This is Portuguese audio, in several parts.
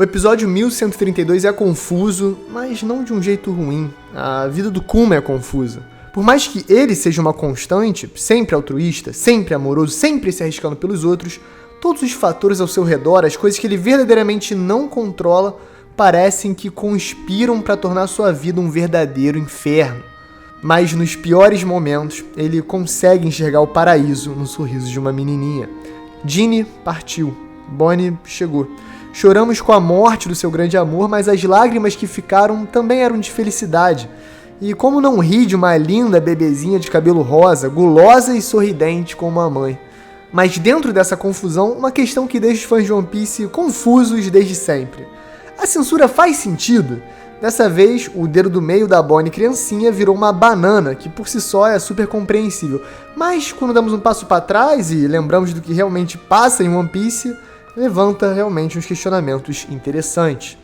O episódio 1132 é confuso, mas não de um jeito ruim. A vida do Kuma é confusa. Por mais que ele seja uma constante, sempre altruísta, sempre amoroso, sempre se arriscando pelos outros, todos os fatores ao seu redor, as coisas que ele verdadeiramente não controla, parecem que conspiram para tornar sua vida um verdadeiro inferno. Mas nos piores momentos, ele consegue enxergar o paraíso no sorriso de uma menininha. Ginny partiu, Bonnie chegou. Choramos com a morte do seu grande amor, mas as lágrimas que ficaram também eram de felicidade. E como não rir de uma linda bebezinha de cabelo rosa, gulosa e sorridente como a mãe? Mas dentro dessa confusão, uma questão que deixa os fãs de One Piece confusos desde sempre. A censura faz sentido? Dessa vez, o dedo do meio da Bonnie criancinha virou uma banana, que por si só é super compreensível. Mas quando damos um passo para trás e lembramos do que realmente passa em One Piece, levanta realmente uns questionamentos interessantes.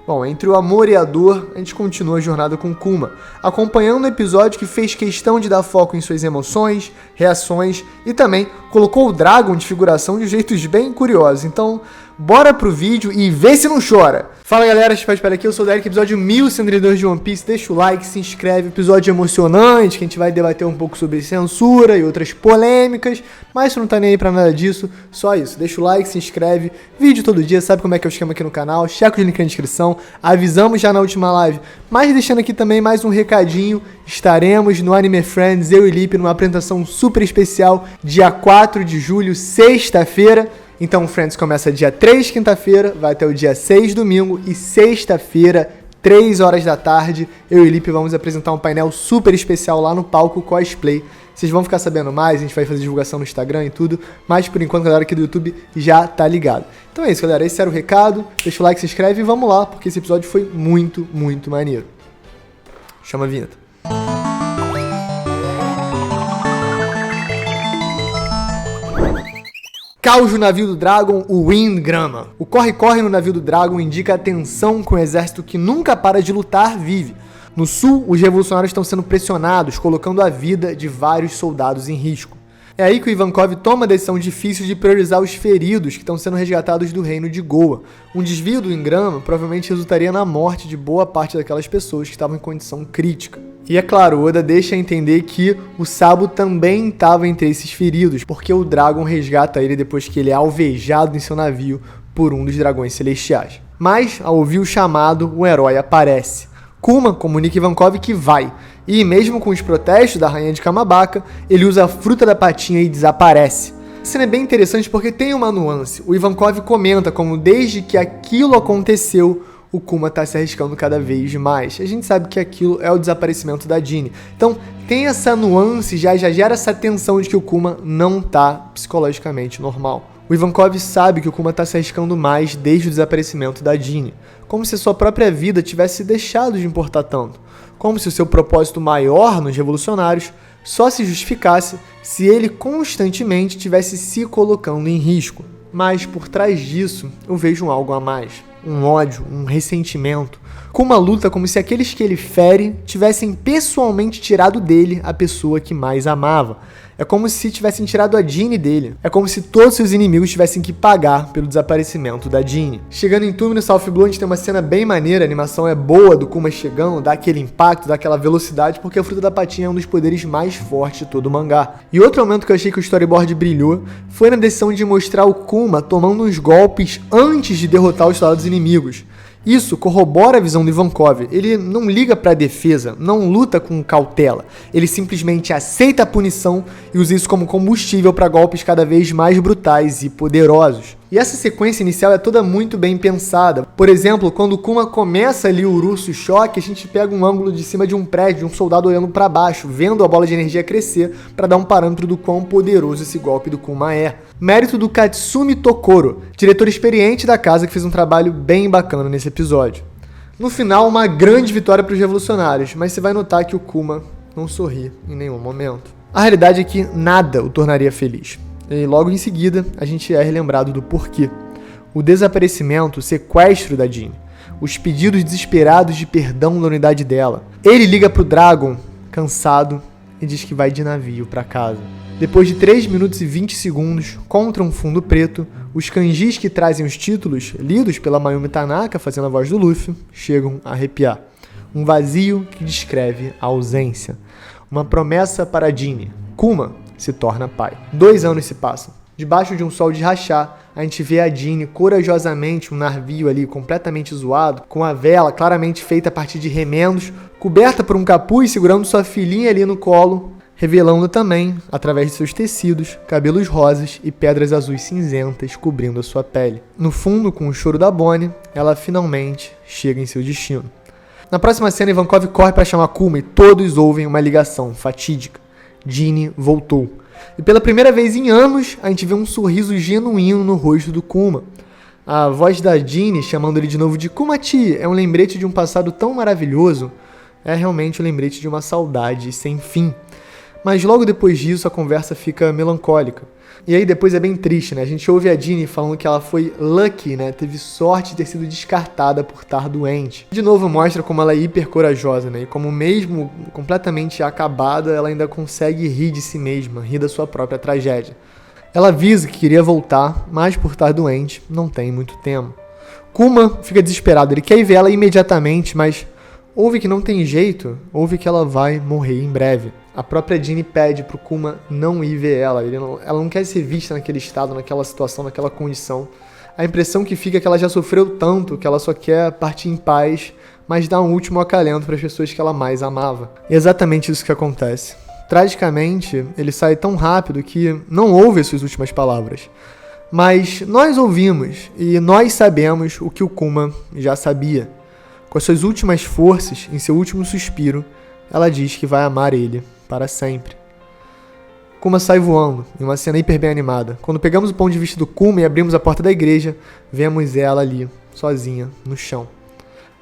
Bom, entre o amor e a dor, a gente continua a jornada com Kuma, acompanhando o episódio que fez questão de dar foco em suas emoções, reações e também colocou o Dragon de figuração de jeitos bem curiosos. Então, bora pro vídeo e vê se não chora! Fala galera, espera aqui, eu sou o Derek, episódio 1132 de One Piece, deixa o like, se inscreve, episódio emocionante, que a gente vai debater um pouco sobre censura e outras polêmicas, mas se não tá nem aí pra nada disso, só isso, deixa o like, se inscreve, vídeo todo dia, sabe como é que é o esquema aqui no canal, checa o link na descrição, avisamos já na última live, mas deixando aqui também mais um recadinho, estaremos no Anime Friends, eu e Lipe, numa apresentação super especial, dia 4 de julho, sexta-feira. Então o Friends começa dia 3, quinta-feira, vai até o dia 6, domingo, e sexta-feira, 3 horas da tarde, eu e Lipe vamos apresentar um painel super especial lá no palco Cosplay. Vocês vão ficar sabendo mais, a gente vai fazer divulgação no Instagram e tudo, mas por enquanto a galera aqui do YouTube já tá ligado. Então é isso, galera, esse era o recado, deixa o like, se inscreve e vamos lá, porque esse episódio foi muito, muito maneiro. Chama a vinheta. Caos no navio do Dragon, o Wind Grama. O corre-corre no navio do Dragon indica a tensão que um exército que nunca para de lutar vive. No sul, os revolucionários estão sendo pressionados, colocando a vida de vários soldados em risco. É aí que o Ivankov toma a decisão difícil de priorizar os feridos que estão sendo resgatados do reino de Goa. Um desvio do Ingrama provavelmente resultaria na morte de boa parte daquelas pessoas que estavam em condição crítica. E é claro, Oda deixa entender que o Sabo também estava entre esses feridos, porque o Dragon resgata ele depois que ele é alvejado em seu navio por um dos dragões celestiais. Mas, ao ouvir o chamado, o herói aparece. Kuma comunica Ivankov que vai, e mesmo com os protestos da rainha de Kamabaka, ele usa a fruta da patinha e desaparece. A cena é bem interessante porque tem uma nuance. O Ivankov comenta como desde que aquilo aconteceu, o Kuma está se arriscando cada vez mais. A gente sabe que aquilo é o desaparecimento da Ginny. Então tem essa nuance, já gera essa tensão de que o Kuma não está psicologicamente normal. O Ivankov sabe que o Kuma está se arriscando mais desde o desaparecimento da Ginny, como se a sua própria vida tivesse deixado de importar tanto, como se o seu propósito maior nos revolucionários só se justificasse se ele constantemente estivesse se colocando em risco. Mas por trás disso eu vejo algo a mais, um ódio, um ressentimento. Kuma luta como se aqueles que ele fere tivessem pessoalmente tirado dele a pessoa que mais amava. É como se tivessem tirado a Ginny dele. É como se todos seus inimigos tivessem que pagar pelo desaparecimento da Ginny. Chegando em Túmulo no South Blue, a gente tem uma cena bem maneira, a animação é boa do Kuma chegando, dá aquele impacto, dá aquela velocidade, porque a fruta da patinha é um dos poderes mais fortes de todo o mangá. E outro momento que eu achei que o storyboard brilhou foi na decisão de mostrar o Kuma tomando uns golpes antes de derrotar os soldados inimigos. Isso corrobora a visão do Ivankov. Ele não liga para a defesa, não luta com cautela. Ele simplesmente aceita a punição e usa isso como combustível para golpes cada vez mais brutais e poderosos. E essa sequência inicial é toda muito bem pensada. Por exemplo, quando o Kuma começa ali o Urushu Choque, a gente pega um ângulo de cima de um prédio, um soldado olhando para baixo, vendo a bola de energia crescer para dar um parâmetro do quão poderoso esse golpe do Kuma é. Mérito do Katsumi Tokoro, diretor experiente da casa que fez um trabalho bem bacana nesse episódio. No final, uma grande vitória para os revolucionários, mas você vai notar que o Kuma não sorri em nenhum momento. A realidade é que nada o tornaria feliz. E logo em seguida, a gente é relembrado do porquê. O desaparecimento, o sequestro da Ginny. Os pedidos desesperados de perdão da unidade dela. Ele liga pro Dragon, cansado, e diz que vai de navio para casa. Depois de 3 minutos e 20 segundos, contra um fundo preto, os kanjis que trazem os títulos, lidos pela Mayumi Tanaka, fazendo a voz do Luffy, chegam a arrepiar. Um vazio que descreve a ausência. Uma promessa para Jinny. Kuma se torna pai. 2 anos se passam. Debaixo de um sol de rachar, a gente vê a Jinny corajosamente, um navio ali completamente zoado, com a vela claramente feita a partir de remendos, coberta por um capuz, segurando sua filhinha ali no colo, revelando também, através de seus tecidos, cabelos rosas e pedras azuis cinzentas cobrindo a sua pele. No fundo, com o choro da Bonnie, ela finalmente chega em seu destino. Na próxima cena, Ivankov corre para chamar Kuma e todos ouvem uma ligação fatídica. Jinny voltou. E pela primeira vez em anos, a gente vê um sorriso genuíno no rosto do Kuma. A voz da Jinny chamando ele de novo de Kuma-chi é um lembrete de um passado tão maravilhoso, é realmente um lembrete de uma saudade sem fim. Mas logo depois disso a conversa fica melancólica. E aí depois é bem triste, né? A gente ouve a Jinny falando que ela foi lucky, né? Teve sorte de ter sido descartada por estar doente. De novo mostra como ela é hiper corajosa, né? E como mesmo completamente acabada, ela ainda consegue rir de si mesma, rir da sua própria tragédia. Ela avisa que queria voltar, mas por estar doente, não tem muito tempo. Kuma fica desesperado, ele quer ir ver ela imediatamente, mas ouve que não tem jeito, ouve que ela vai morrer em breve. A própria Jinny pede pro Kuma não ir ver ela. Ela não quer ser vista naquele estado, naquela situação, naquela condição. A impressão que fica é que ela já sofreu tanto que ela só quer partir em paz, mas dar um último acalento para as pessoas que ela mais amava. E é exatamente isso que acontece. Tragicamente, ele sai tão rápido que não ouve as suas últimas palavras. Mas nós ouvimos e nós sabemos o que o Kuma já sabia. Com as suas últimas forças, em seu último suspiro, ela diz que vai amar ele para sempre. Kuma sai voando, em uma cena hiper bem animada. Quando pegamos o ponto de vista do Kuma e abrimos a porta da igreja, vemos ela ali, sozinha, no chão.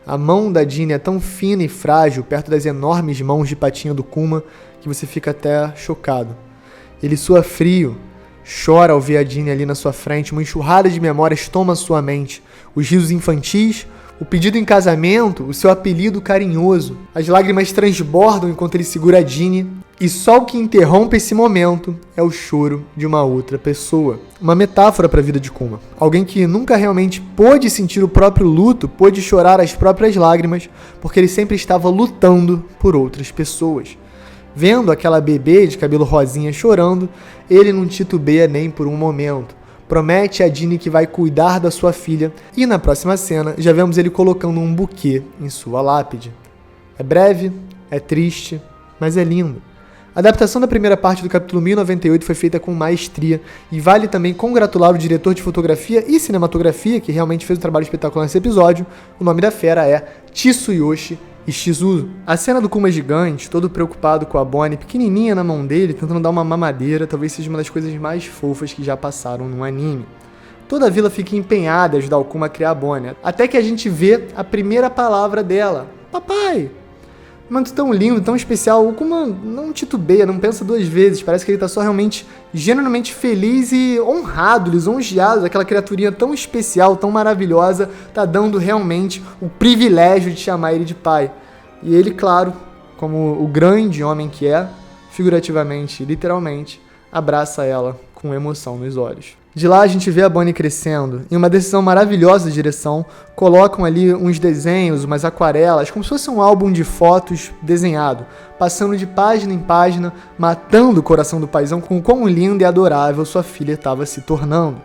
A mão da Jinny é tão fina e frágil, perto das enormes mãos de patinha do Kuma, que você fica até chocado. Ele sua frio, chora ao ver a Jinny ali na sua frente, uma enxurrada de memórias toma sua mente. Os risos infantis, o pedido em casamento, o seu apelido carinhoso. As lágrimas transbordam enquanto ele segura a Jinny, e só o que interrompe esse momento é o choro de uma outra pessoa. Uma metáfora para a vida de Kuma. Alguém que nunca realmente pôde sentir o próprio luto, pôde chorar as próprias lágrimas, porque ele sempre estava lutando por outras pessoas. Vendo aquela bebê de cabelo rosinha chorando, ele não titubeia nem por um momento. Promete a Jinny que vai cuidar da sua filha e na próxima cena já vemos ele colocando um buquê em sua lápide. É breve, é triste, mas é lindo. A adaptação da primeira parte do capítulo 1098 foi feita com maestria e vale também congratular o diretor de fotografia e cinematografia que realmente fez um trabalho espetacular nesse episódio. O nome da fera é Tsuyoshi Ishizuzu. A cena do Kuma gigante, todo preocupado com a Bonnie, pequenininha na mão dele, tentando dar uma mamadeira, talvez seja uma das coisas mais fofas que já passaram no anime. Toda a vila fica empenhada em ajudar o Kuma a criar a Bonnie, até que a gente vê a primeira palavra dela, papai. Um momento tão lindo, tão especial, o Kuma não titubeia, não pensa 2 vezes, parece que ele tá só realmente, genuinamente feliz e honrado, lisonjeado, aquela criaturinha tão especial, tão maravilhosa, tá dando realmente o privilégio de chamar ele de pai. E ele, claro, como o grande homem que é, figurativamente, literalmente, abraça ela com emoção nos olhos. De lá a gente vê a Bonnie crescendo, em uma decisão maravilhosa de direção, colocam ali uns desenhos, umas aquarelas, como se fosse um álbum de fotos desenhado, passando de página em página, matando o coração do paizão com o quão linda e adorável sua filha estava se tornando.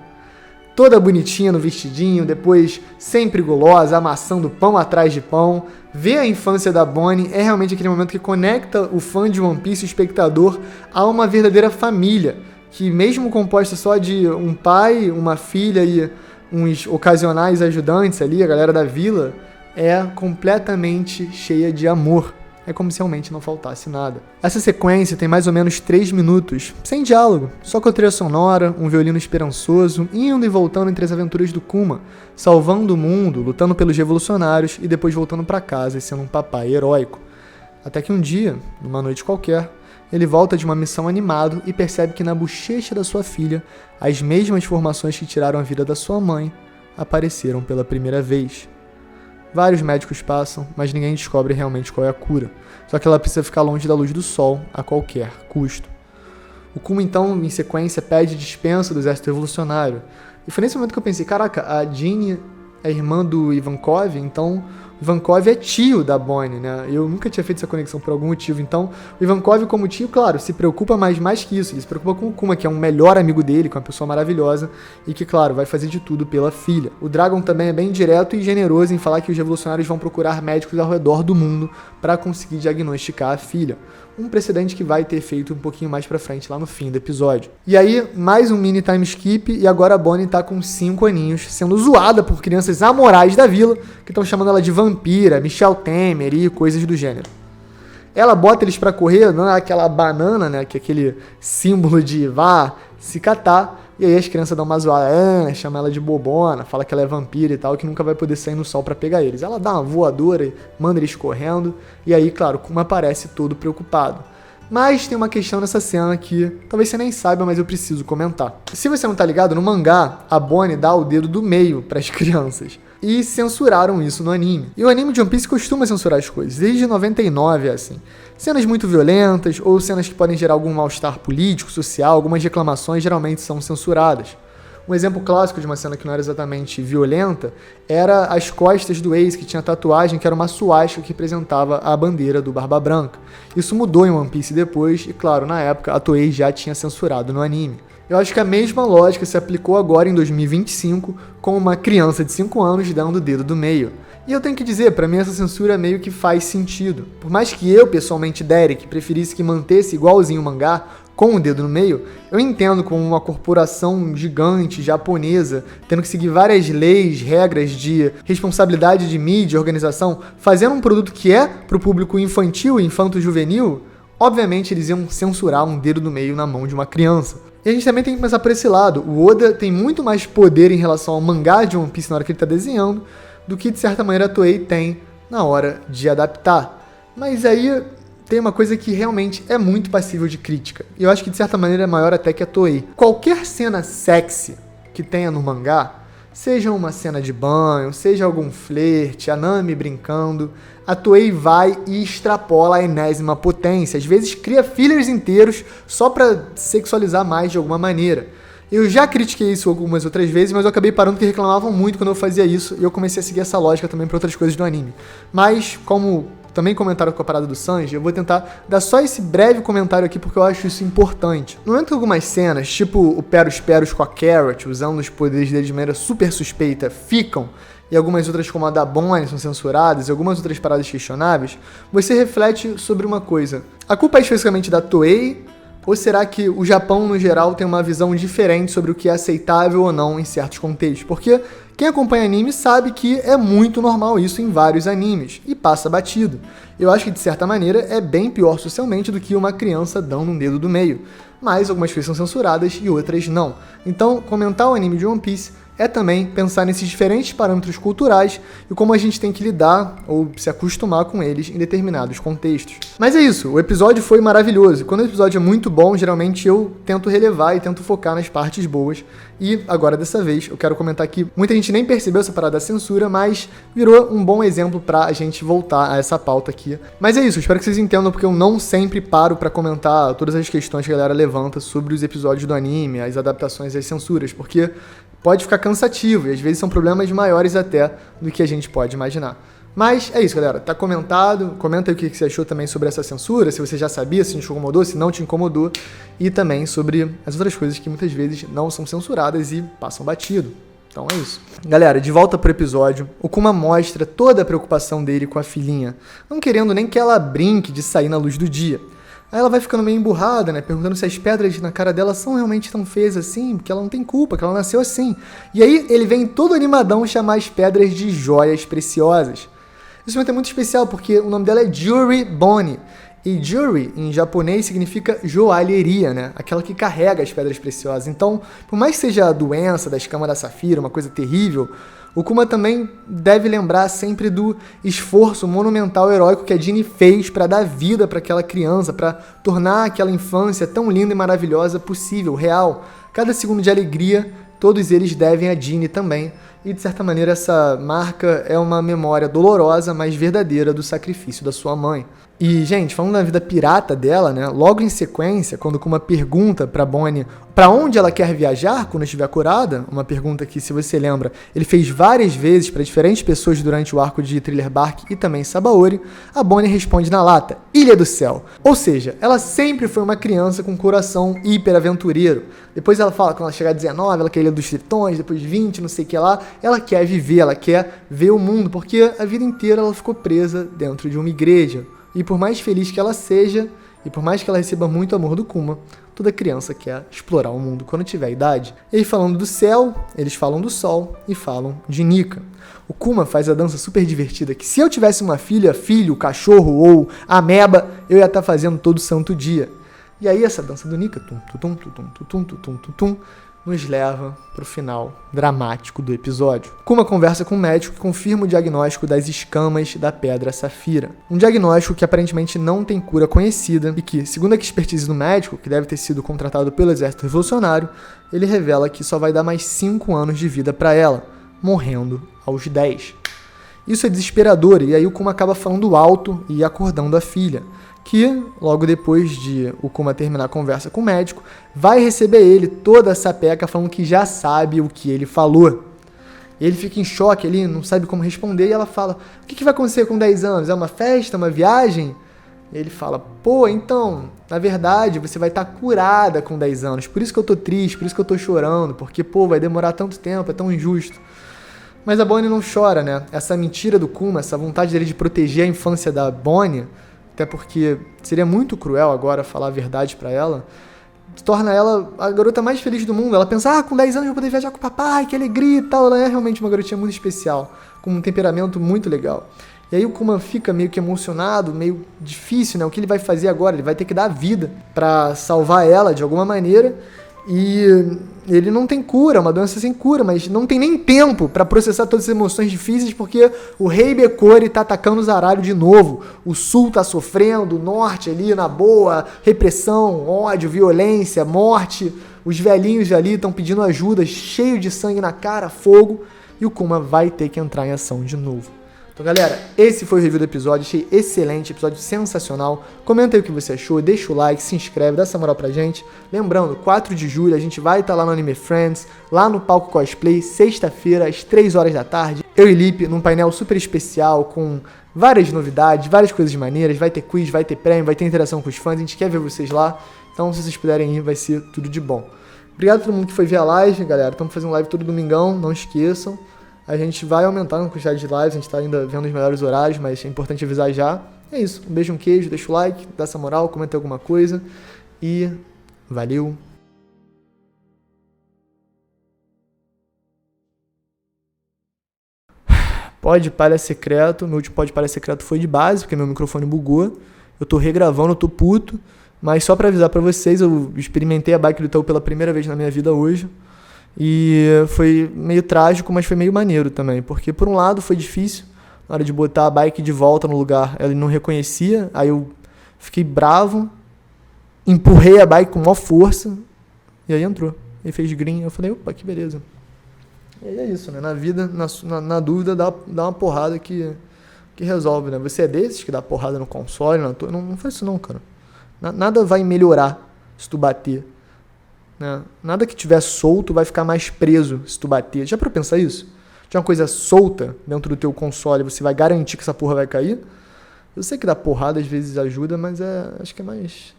Toda bonitinha no vestidinho, depois sempre gulosa, amassando pão atrás de pão. Ver a infância da Bonnie é realmente aquele momento que conecta o fã de One Piece, o espectador, a uma verdadeira família, que mesmo composta só de um pai, uma filha e uns ocasionais ajudantes ali, a galera da vila, é completamente cheia de amor. É como se realmente não faltasse nada. Essa sequência tem mais ou menos 3 minutos, sem diálogo, só com a trilha sonora, um violino esperançoso, indo e voltando entre as aventuras do Kuma, salvando o mundo, lutando pelos revolucionários e depois voltando para casa e sendo um papai heróico. Até que um dia, numa noite qualquer, ele volta de uma missão animado e percebe que na bochecha da sua filha, as mesmas formações que tiraram a vida da sua mãe apareceram pela primeira vez. Vários médicos passam, mas ninguém descobre realmente qual é a cura. Só que ela precisa ficar longe da luz do sol a qualquer custo. O Kuma, então, em sequência, pede dispensa do exército revolucionário. E foi nesse momento que eu pensei, caraca, a Jeanne é irmã do Ivankov, então o Ivankov é tio da Bonnie, né? Eu nunca tinha feito essa conexão por algum motivo. Então, o Ivankov, como tio, claro, se preocupa mais que isso. Ele se preocupa com o Kuma, que é um melhor amigo dele, que é uma pessoa maravilhosa e que, claro, vai fazer de tudo pela filha. O Dragon também é bem direto e generoso em falar que os revolucionários vão procurar médicos ao redor do mundo para conseguir diagnosticar a filha. Um precedente que vai ter feito um pouquinho mais pra frente lá no fim do episódio. E aí, mais um mini time skip e agora a Bonnie tá com 5 aninhos, sendo zoada por crianças amorais da vila, que estão chamando ela de vampira, Michelle Temer e coisas do gênero. Ela bota eles pra correr, não é aquela banana, né, que é aquele símbolo de vá se catar, e aí as crianças dão uma zoada, chama ela de bobona, fala que ela é vampira e tal, que nunca vai poder sair no sol pra pegar eles. Ela dá uma voadora e manda eles correndo, e aí, claro, Kuma aparece todo preocupado. Mas tem uma questão nessa cena que talvez você nem saiba, mas eu preciso comentar. Se você não tá ligado, no mangá, a Bonnie dá o dedo do meio pras crianças. E censuraram isso no anime. E o anime de One Piece costuma censurar as coisas, desde 99 é assim. Cenas muito violentas, ou cenas que podem gerar algum mal-estar político, social, algumas reclamações geralmente são censuradas. Um exemplo clássico de uma cena que não era exatamente violenta era as costas do Ace, que tinha tatuagem que era uma suástica que representava a bandeira do Barba Branca. Isso mudou em One Piece depois, e claro, na época a Toei já tinha censurado no anime. Eu acho que a mesma lógica se aplicou agora em 2025 com uma criança de 5 anos dando o dedo do meio. E eu tenho que dizer, pra mim essa censura meio que faz sentido. Por mais que eu, pessoalmente, Derek, preferisse que mantesse igualzinho o mangá, com o dedo no meio, eu entendo como uma corporação gigante japonesa, tendo que seguir várias leis, regras de responsabilidade de mídia, organização, fazendo um produto que é pro público infantil e infanto-juvenil, obviamente eles iam censurar um dedo no meio na mão de uma criança. E a gente também tem que pensar por esse lado. O Oda tem muito mais poder em relação ao mangá de One Piece na hora que ele está desenhando do que, de certa maneira, a Toei tem na hora de adaptar. Mas aí tem uma coisa que realmente é muito passível de crítica. E eu acho que, de certa maneira, é maior até que a Toei. Qualquer cena sexy que tenha no mangá, seja uma cena de banho, seja algum flerte, a Nami brincando, a Toei vai e extrapola a enésima potência. Às vezes cria fillers inteiros só pra sexualizar mais de alguma maneira. Eu já critiquei isso algumas outras vezes, mas eu acabei parando porque reclamavam muito quando eu fazia isso, e eu comecei a seguir essa lógica também pra outras coisas do anime. Mas, como também comentaram com a parada do Sanji, eu vou tentar dar só esse breve comentário aqui porque eu acho isso importante. No momento que algumas cenas, tipo o Peros com a Carrot, usando os poderes dele de maneira super suspeita, ficam, e algumas outras como a da Bonnie são censuradas, e algumas outras paradas questionáveis, você reflete sobre uma coisa. A culpa é especificamente da Toei, ou será que o Japão, no geral, tem uma visão diferente sobre o que é aceitável ou não em certos contextos? Porque quem acompanha anime sabe que é muito normal isso em vários animes, e passa batido. Eu acho que, de certa maneira, é bem pior socialmente do que uma criança dando um dedo do meio. Mas algumas coisas são censuradas e outras não. Então, comentar o anime de One Piece é também pensar nesses diferentes parâmetros culturais e como a gente tem que lidar ou se acostumar com eles em determinados contextos. Mas é isso, o episódio foi maravilhoso. Quando o episódio é muito bom, geralmente eu tento relevar e tento focar nas partes boas. E agora, dessa vez, eu quero comentar que muita gente nem percebeu essa parada da censura, mas virou um bom exemplo pra gente voltar a essa pauta aqui. Mas é isso, espero que vocês entendam, porque eu não sempre paro pra comentar todas as questões que a galera levanta sobre os episódios do anime, as adaptações e as censuras, porque pode ficar cansativo e às vezes são problemas maiores até do que a gente pode imaginar. Mas é isso, galera. Tá comentado. Comenta aí o que você achou também sobre essa censura, se você já sabia, se te incomodou, se não te incomodou. E também sobre as outras coisas que muitas vezes não são censuradas e passam batido. Então é isso. Galera, de volta pro episódio, o Kuma mostra toda a preocupação dele com a filhinha, não querendo nem que ela brinque de sair na luz do dia. Aí ela vai ficando meio emburrada, né? Perguntando se as pedras na cara dela são realmente tão feias assim, porque ela não tem culpa, que ela nasceu assim. E aí ele vem todo animadão chamar as pedras de joias preciosas. Esse momento é muito especial porque o nome dela é Juri Bonnie. E Juri, em japonês, significa joalheria, né? Aquela que carrega as pedras preciosas. Então, por mais que seja a doença da escama da safira, uma coisa terrível, o Kuma também deve lembrar sempre do esforço monumental heróico que a Jeanne fez para dar vida para aquela criança, para tornar aquela infância tão linda e maravilhosa possível, real. Cada segundo de alegria, todos eles devem a Jeanne também. e de certa maneira essa marca é uma memória dolorosa, mas verdadeira do sacrifício da sua mãe. E, gente, falando da vida pirata dela, né, logo em sequência, quando Kuma pergunta pra Bonnie pra onde ela quer viajar quando estiver curada, uma pergunta que, se você lembra, ele fez várias vezes para diferentes pessoas durante o arco de Thriller Bark e também Sabaody, a Bonnie responde na lata, Ilha do Céu. Ou seja, ela sempre foi uma criança com coração hiper aventureiro. Depois ela fala que quando ela chegar a 19, ela quer a Ilha dos Tritões, depois 20, não sei o que lá, ela quer viver, ela quer ver o mundo, porque a vida inteira ela ficou presa dentro de uma igreja. E por mais feliz que ela seja, e por mais que ela receba muito amor do Kuma, toda criança quer explorar o mundo quando tiver idade. E aí, falando do céu, eles falam do sol e falam de Nika. O Kuma faz a dança super divertida, que se eu tivesse uma filha, filho, cachorro ou ameba, eu ia estar fazendo todo santo dia. E aí essa dança do Nika, tum, tum, tum, tum, tum, tum, tum, tum, tum, nos leva para o final dramático do episódio. Kuma conversa com um médico que confirma o diagnóstico das escamas da pedra safira. Um diagnóstico que aparentemente não tem cura conhecida e que, segundo a expertise do médico, que deve ter sido contratado pelo exército revolucionário, ele revela que só vai dar mais 5 anos de vida para ela, morrendo aos 10. Isso é desesperador e aí o Kuma acaba falando alto e acordando a filha, que, logo depois de o Kuma terminar a conversa com o médico, vai receber ele toda essa peca falando que já sabe o que ele falou. Ele fica em choque, ele não sabe como responder, e ela fala, o que vai acontecer com 10 anos? É uma festa, uma viagem? E ele fala, pô, então, na verdade, você vai estar curada com 10 anos, por isso que eu tô triste, por isso que eu tô chorando, porque, pô, vai demorar tanto tempo, é tão injusto. Mas a Bonnie não chora, né? Essa mentira do Kuma, essa vontade dele de proteger a infância da Bonnie, até porque seria muito cruel agora falar a verdade pra ela, torna ela a garota mais feliz do mundo. Ela pensa, com 10 anos eu vou poder viajar com o papai, que alegria e tal. Ela é realmente uma garotinha muito especial, com um temperamento muito legal. E aí o Kuma fica meio que emocionado, meio difícil, né? O que ele vai fazer agora? Ele vai ter que dar a vida pra salvar ela de alguma maneira. E ele não tem cura, uma doença sem cura, mas não tem nem tempo para processar todas as emoções difíceis, porque o rei Bekori tá atacando o Zaralho de novo. O sul tá sofrendo, o norte ali na boa, repressão, ódio, violência, morte. Os velhinhos ali estão pedindo ajuda, cheio de sangue na cara, fogo, e o Kuma vai ter que entrar em ação de novo. Então, galera, esse foi o review do episódio, achei excelente, episódio sensacional. Comenta aí o que você achou, deixa o like, se inscreve, dá essa moral pra gente. Lembrando, 4 de julho a gente vai estar lá no Anime Friends, lá no Palco Cosplay, sexta-feira, às 3 horas da tarde. Eu e Lipe, num painel super especial, com várias novidades, várias coisas maneiras, vai ter quiz, vai ter prêmio, vai ter interação com os fãs, a gente quer ver vocês lá. Então, se vocês puderem ir, vai ser tudo de bom. Obrigado a todo mundo que foi ver a live, galera. Estamos fazendo live todo domingão, não esqueçam. A gente vai aumentar a quantidade de lives, a gente tá ainda vendo os melhores horários, mas é importante avisar já. É isso, um beijo, um queijo, deixa o like, dá essa moral, comenta alguma coisa e valeu! Pode palha secreto, meu último pode palha secreto foi de base, porque meu microfone bugou. Eu tô regravando, eu tô puto, mas só pra avisar pra vocês, eu experimentei a bike do Itaú pela primeira vez na minha vida hoje. E foi meio trágico, mas foi meio maneiro também, porque por um lado foi difícil, na hora de botar a bike de volta no lugar, ela não reconhecia, aí eu fiquei bravo, empurrei a bike com maior força, e aí entrou, e fez green, eu falei, opa, que beleza. E aí é isso, né, na vida, na dúvida, dá uma porrada que resolve, né, você é desses que dá porrada no console, não faz isso não, cara, nada vai melhorar se tu bater. Nada que tiver solto vai ficar mais preso se tu bater. Já pra pensar isso? Tinha uma coisa solta dentro do teu console, você vai garantir que essa porra vai cair? Eu sei que dar porrada às vezes ajuda, mas acho que é mais...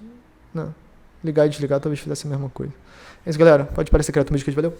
Ligar e desligar talvez fizesse a mesma coisa. É isso, galera. Pode parecer secreto, um beijo, valeu.